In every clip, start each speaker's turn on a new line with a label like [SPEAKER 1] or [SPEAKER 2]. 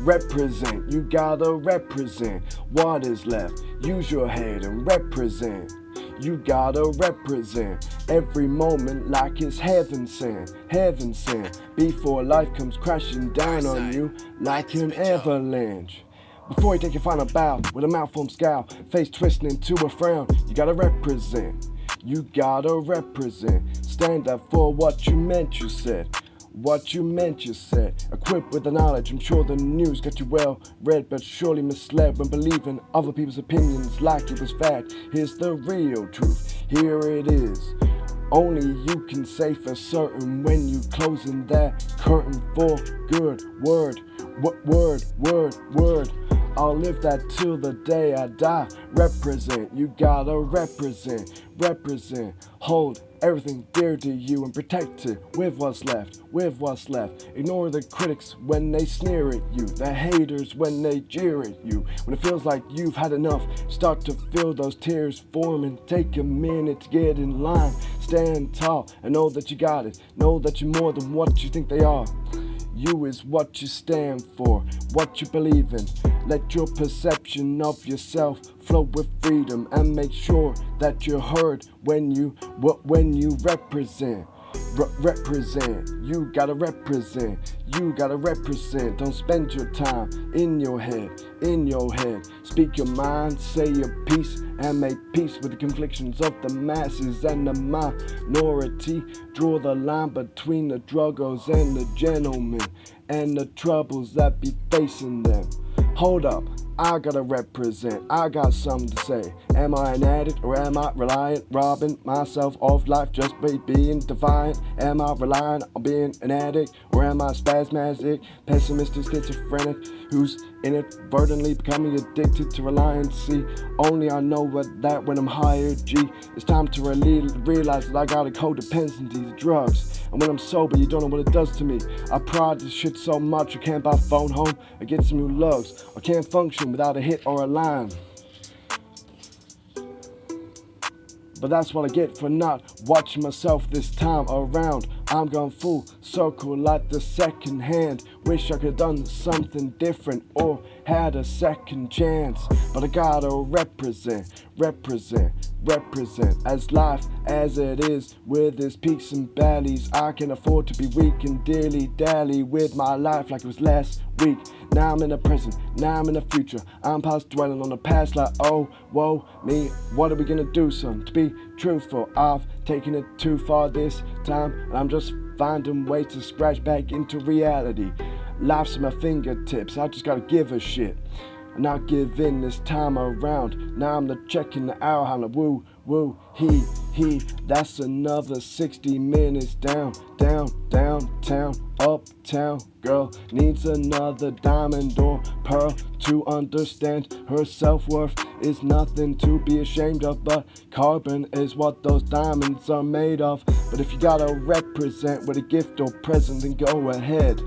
[SPEAKER 1] Represent, you gotta represent what is left. Use your head and represent. You gotta represent every moment like it's heaven sent, heaven sent. Before life comes crashing down on you like an avalanche. Before you take your final bow with a mouthful scowl, face twisting into a frown, you gotta represent. You gotta represent. Stand up for what you meant, you said. What you meant, you said. Equipped with the knowledge, I'm sure the news got you well read, but surely misled when believing other people's opinions like it was fact. Here's the real truth, here it is. Only you can say for certain when you closing that curtain for good. Word, word. I'll live that till the day I die. Represent, you gotta represent, represent. Hold everything dear to you and protect it with what's left, with what's left. Ignore the critics when they sneer at you, the haters when they jeer at you. When it feels like you've had enough, start to feel those tears forming. Take a minute to get in line, stand tall and know that you got it. Know that you're more than what you think they are. You is what you stand for, what you believe in. Let your perception of yourself flow with freedom and make sure that you're heard when you represent. Represent, you gotta represent, you gotta represent. Don't spend your time in your head, in your head. Speak your mind, say your piece, and make peace with the conflictions of the masses and the minority. Draw the line between the druggers and the gentlemen, and the troubles that be facing them. Hold up, I gotta represent, I got something to say. Am I an addict or am I reliant, robbing myself of life just by being defiant? Am I relying on being an addict or am I spasmodic, pessimistic, schizophrenic who's inadvertently becoming addicted to reliancy? Only I know that when I'm higher, G, it's time to realize that I got a codependency to drugs. And when I'm sober, you don't know what it does to me. I pride this shit so much I can't buy a phone home or get some new lugs. I can't function without a hit or a line. But that's what I get for not watching myself this time around. I'm gone full circle like the second hand. Wish I could have done something different or had a second chance. But I gotta represent as life as it is with its peaks and valleys. I can afford to be weak and dearly dally with my life like it was last week. Now I'm in the present, now I'm in the future. I'm past dwelling on the past like, oh, whoa, me. What are we gonna do, son? To be truthful, I've taken it too far this time, and I'm just finding ways to scratch back into reality. Life's at my fingertips, I just gotta give a shit. And not give in this time around. Now I'm the checking the hour, I'm the woo, he. That's another 60 minutes downtown, uptown. Girl needs another diamond or pearl to understand her self-worth is nothing to be ashamed of, but carbon is what those diamonds are made of. But if you gotta represent with a gift or present, then go ahead.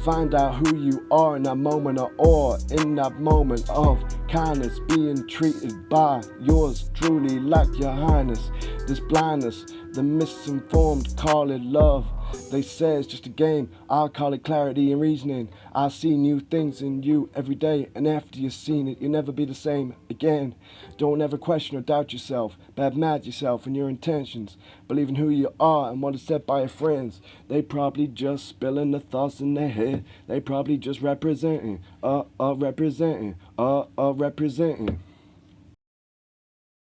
[SPEAKER 1] Find out who you are in that moment of awe, in that moment of kindness, being treated by yours truly like your highness. This blindness, the misinformed call it love. They say it's just a game, I'll call it clarity and reasoning. I see new things in you every day, and after you've seen it, you'll never be the same again. Don't ever question or doubt yourself, mad yourself and your intentions. Believe in who you are and what is said by your friends. They probably just spilling the thoughts in their head. They probably just representing, representing.